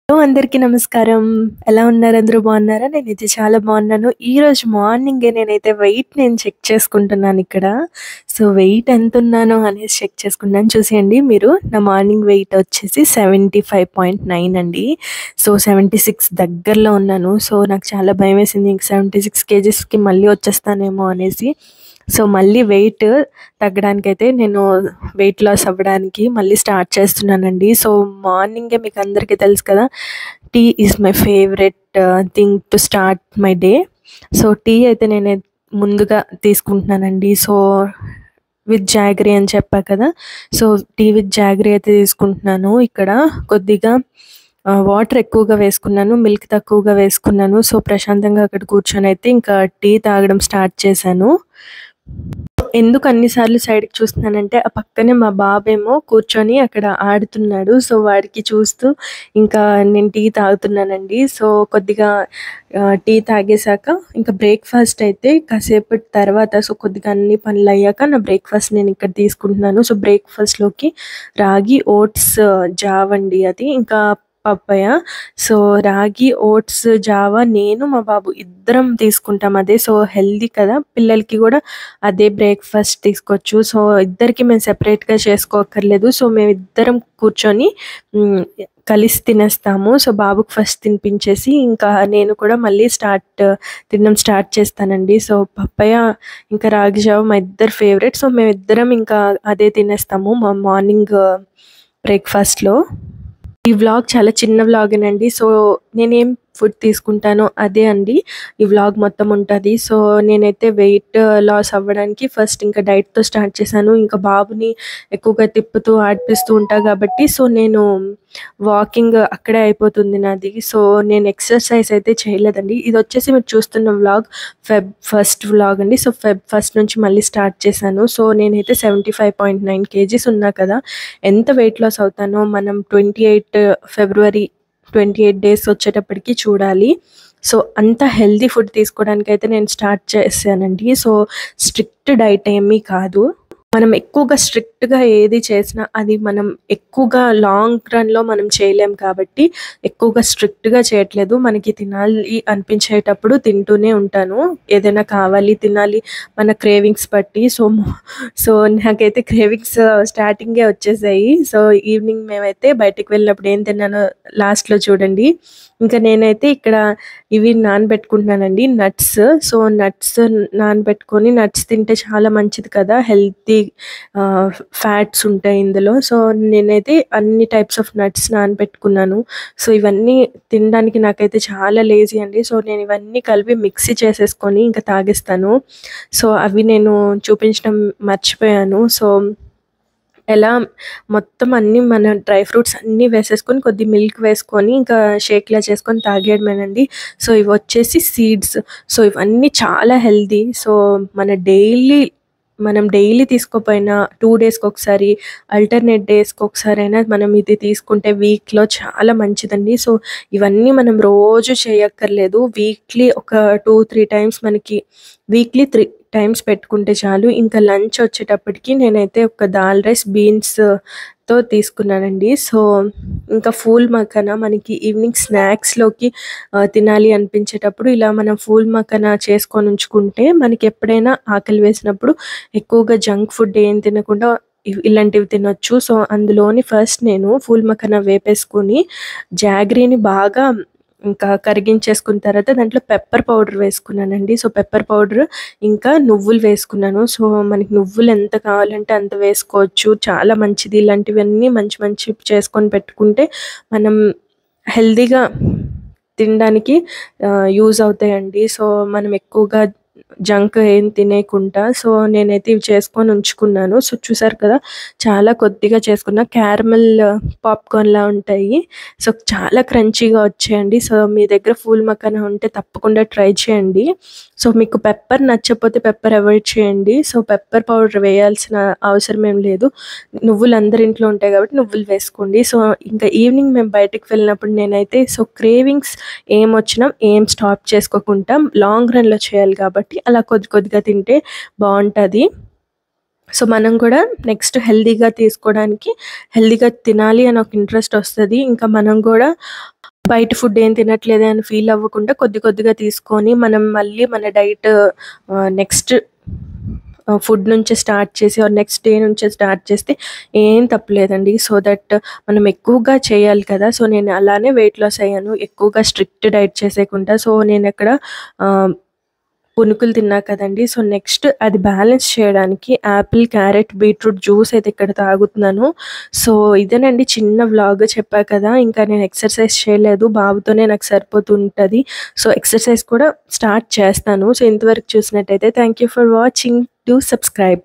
Hello అందరికీ నమస్కారం. ఎలా ఉన్నారు? అందరూ బాగున్నారా? నేనైతే చాలా బాగున్నాను. ఈరోజు మార్నింగే నేనైతే నేను చెక్ చేసుకుంటున్నానిక్కడ. సో, వెయిట్ ఎంతున్నానో అనేసి చెక్ చేసుకున్నాను. చూసేయండి మీరు. నా మార్నింగ్ వెయిట్ వచ్చేసి 75.9 అండి. సో, 76 దగ్గరలో ఉన్నాను. సో, నాకు చాలా భయమేసింది. ఇంక 76 కేజీస్‌కి మళ్ళీ వచ్చేస్తానేమో అనేసి. సో, మళ్ళీ వెయిట్ తగ్గడానికైతే నేను వెయిట్ లాస్ అవ్వడానికి మళ్ళీ స్టార్ట్ చేస్తున్నానండి. సో, మార్నింగే మీకు అందరికీ తెలుసు కదా! Tea is my favourite thing to start my day. So, tea అయితే నేను ముందుగా తీసుకుంటున్నానండి. సో, విత్ జాగరీ అని చెప్పా కదా! సో, టీ విత్ జాగరీ అయితే తీసుకుంటున్నాను. ఇక్కడ కొద్దిగా వాటర్ ఎక్కువగా వేసుకున్నాను. మిల్క్ తక్కువగా వేసుకున్నాను. సో, ప్రశాంతంగా అక్కడ కూర్చొనైతే ఇంకా టీ తాగడం స్టార్ట్ చేశాను. ఎందుకు అన్ని సార్లు సైడ్‌కి చూస్తున్నానంటే, ఆ పక్కనే మా బాబేమో కూర్చొని అక్కడ ఆడుతున్నాడు. సో, వాడికి చూస్తూ ఇంకా నేను టీ తాగుతున్నానండి. సో, కొద్దిగా టీ తాగేసాక ఇంకా బ్రేక్‌ఫాస్ట్ అయితే కాసేపటి తర్వాత కొద్దిగా అన్ని పనులయ్యాక నా బ్రేక్‌ఫాస్ట్ నేను ఇక్కడ తీసుకుంటున్నాను. సో, బ్రేక్‌ఫాస్ట్‌లోకి రాగి ఓట్స్ జావ అండి అది. ఇంకా పప్పయ్య. సో, రాగి ఓట్స్ జావ నేను, మా బాబు ఇద్దరం తీసుకుంటాం అదే. సో, హెల్తీ కదా! పిల్లలకి గూడా అదే బ్రేక్‌ఫాస్ట్ తీసుకోవచ్చు. సో, ఇద్దరికి మేము సెపరేట్‌గా చేసుకోక్కర్లేదు. సో, మేమిద్దరం కూర్చొని కలిసి తినేస్తాము. సో, బాబుకి ఫస్ట్ తినిపించేసి ఇంకా నేను కూడా మళ్ళీ తినడం స్టార్ట్ చేస్తానండి. సో, పప్పయ్య ఇంకా రాగి జావ మా ఇద్దరి ఫేవరెట్. సో, మేమిద్దరం ఇంకా అదే తినేస్తాము మా మార్నింగ్ బ్రేక్‌ఫాస్ట్‌లో. ఈ వ్లాగ్ చాలా చిన్న వ్లాగేనండి. సో, నేనేం ఫుడ్ తీసుకుంటానో అదే అండి ఈ వ్లాగ్ మొత్తం ఉంటది. సో, నేనైతే వెయిట్ లాస్ అవ్వడానికి ఫస్ట్ ఇంకా డైట్‌తో స్టార్ట్ చేశాను. ఇంకా బాబుని ఎక్కువగా తిప్పుతూ, ఆడిపిస్తూ ఉంటా కాబట్టి సో, నేను వాకింగ్ అక్కడే అయిపోతుంది నాది. సో, నేను ఎక్సర్సైజ్ అయితే చేయలేదండి. ఇదొచ్చేసి మీరు చూస్తున్న వ్లాగ్ ఫస్ట్ వ్లాగ్ అండి. సో, ఫస్ట్ నుంచి మళ్ళీ స్టార్ట్ చేశాను. సో, నేనైతే 75.9 కేజీస్ ఉన్నా కదా! ఎంత వెయిట్ లాస్ అవుతానో మనం 28 ఫిబ్రవరి 28 డేస్ వచ్చేటప్పటికి చూడాలి. సో, అంత హెల్తీ ఫుడ్ తీసుకోవడానికైతే నేను స్టార్ట్ చేశానండి. సో, స్ట్రిక్ట్ డైట్ ఏమీ కాదు. మనం ఎక్కువగా స్ట్రిక్ట్‌గా ఏది చేసినా అది మనం ఎక్కువగా లాంగ్ రన్‌లో మనం చేయలేం కాబట్టి ఎక్కువగా స్ట్రిక్ట్‌గా చేయట్లేదు. మనకి తినాలి అనిపించేటప్పుడు తింటూనే ఉంటాను. ఏదైనా కావాలి, తినాలి మన క్రేవింగ్స్ బట్టి. సో, నాకైతే క్రేవింగ్స్ స్టార్టింగే వచ్చేసాయి. సో, ఈవినింగ్ మేమైతే బయటికి వెళ్ళినప్పుడు ఏం తిన్నానో లాస్ట్‌లో చూడండి. ఇంకా నేనైతే ఇక్కడ ఇవి నానబెట్టుకుంటున్నానండి నట్స్. సో, నట్స్ నానబెట్టుకొని నట్స్ తింటే చాలా మంచిది కదా! హెల్తీ ఫ్యాట్స్ ఉంటాయి ఇందులో. సో, నేనైతే అన్ని టైప్స్ ఆఫ్ నట్స్ నానబెట్టుకున్నాను. సో, ఇవన్నీ తినడానికి నాకైతే చాలా లేజీ అండి. సో, నేను ఇవన్నీ కలిపి మిక్సీ చేసేసుకొని ఇంకా తాగేస్తాను. సో, అవి నేను చూపించడం మర్చిపోయాను. సో, ఎలా మొత్తం అన్నీ మన డ్రై ఫ్రూట్స్ అన్నీ వేసేసుకొని కొద్దిగా మిల్క్ వేసుకొని ఇంకా షేక్‌లా చేసుకొని తాగేయడమేనండి. సో, ఇవొచ్చేసి సీడ్స్. సో, ఇవన్నీ చాలా హెల్తీ. సో, మనం డైలీ తీసుకోపోయినా 2 డేస్‌కొకసారి, అల్టర్‌నేట్ డేస్‌కొకసారైనా మనం ఇది తీసుకుంటే వీక్‌లో చాలా మంచిదండి. సో, ఇవన్నీ మనం రోజు చేయక్కర్లేదు. వీక్లీ ఒక 2, 3 టైమ్స్ వీక్లీ 3 టైమ్స్ పెట్టుకుంటే చాలు. ఇంకా లంచ్ వచ్చేటప్పటికి నేనైతే ఒక దాల్ రైస్, బీన్స్‌తో తీసుకున్నానండి. సో, ఇంకా ఫూల్ మఖానా మనకి ఈవినింగ్ స్నాక్స్‌లోకి తినాలి అనిపించేటప్పుడు ఇలా మనం ఫూల్ మఖానా చేసుకొని ఉంచుకుంటే మనకెప్పుడైనా ఆకలి వేసినప్పుడు ఎక్కువగా జంక్ ఫుడ్ ఏం తినకుండా ఇలాంటివి తినొచ్చు. సో, అందులోని ఫస్ట్ నేను ఫూల్ మఖానా వేపేసుకొని జాగరీని బాగా ఇంకా కరిగించేసుకున్న తర్వాత దాంట్లో పెప్పర్ పౌడర్ వేసుకున్నానండి. సో, పెప్పర్ పౌడర్ ఇంకా నువ్వులు వేసుకున్నాను. సో, మనకి నువ్వులు ఎంత కావాలంటే అంత వేసుకోవచ్చు. చాలా మంచిది. ఇలాంటివన్నీ మంచి మంచివి చేసుకొని పెట్టుకుంటే మనం హెల్తీగా తినడానికి యూజ్ అవుతాయండి. సో, మనం ఎక్కువగా జంక్ ఏం తినేయకుండా సో, నేనైతే ఇవి చేసుకొని ఉంచుకున్నాను. సో, చూసారు కదా! చాలా కొద్దిగా చేసుకున్న క్యారమెల్ పాప్‌కార్న్‌లా ఉంటాయి. సో, చాలా క్రంచీగా వచ్చాయండి. సో, మీ దగ్గర ఫూల్ మఖానా ఉంటే తప్పకుండా ట్రై చేయండి. సో, మీకు పెప్పర్ నచ్చకపోతే పెప్పర్ అవాయిడ్ చేయండి. సో, పెప్పర్ పౌడర్ వేయాల్సిన అవసరం ఏం లేదు. నువ్వులు అందరి ఇంట్లో ఉంటాయి కాబట్టి నువ్వులు వేసుకోండి. సో, ఇంకా ఈవినింగ్ మేము బయటికి వెళ్ళినప్పుడు నేనైతే క్రేవింగ్స్ ఏమొచ్చినా ఏం స్టాప్ చేసుకోకుండా లాంగ్ రన్‌లో చేయాలి కాబట్టి అలా కొద్ది కొద్దిగా తింటే బావుంటది. సో, మనం కూడా నెక్స్ట్ హెల్తీగా తీసుకోవడానికి హెల్తీగా తినాలి అని ఒక ఇంట్రెస్ట్ వస్తది. ఇంకా మనం కూడా బయట ఫుడ్ ఏం తినట్లేదే అని ఫీల్ అవ్వకుండా కొద్దిగా తీసుకొని మనం మళ్ళీ మన డైట్ నెక్స్ట్ ఫుడ్ నుంచే స్టార్ట్ చేసి నెక్స్ట్ డే నుంచే స్టార్ట్ చేస్తే ఏం తప్పులేదండి. సో దట్ మనం ఎక్కువగా చేయాలి కదా! సో నేను అలానే వెయిట్ లాస్ అయ్యాను. ఎక్కువగా స్ట్రిక్ట్ డైట్ చేసేయకుండా. సో నేనక్కడ పునుకులు తిన్నా కదండీ! సో నెక్స్ట్ అది బ్యాలెన్స్ చేయడానికి యాపిల్, క్యారెట్, బీట్రూట్ జ్యూస్ అయితే ఇక్కడ తాగుతున్నాను. సో ఇదేనండి చిన్న వ్లాగ్ చెప్పా కదా! ఇంకా నేను ఎక్సర్సైజ్ చేయలేదు. బాబుతోనే నాకు సరిపోతుంటది. సో ఎక్సర్సైజ్ కూడా స్టార్ట్ చేస్తాను. సో ఇంతవరకు చూసినట్టయితే thank you for watching. Do subscribe.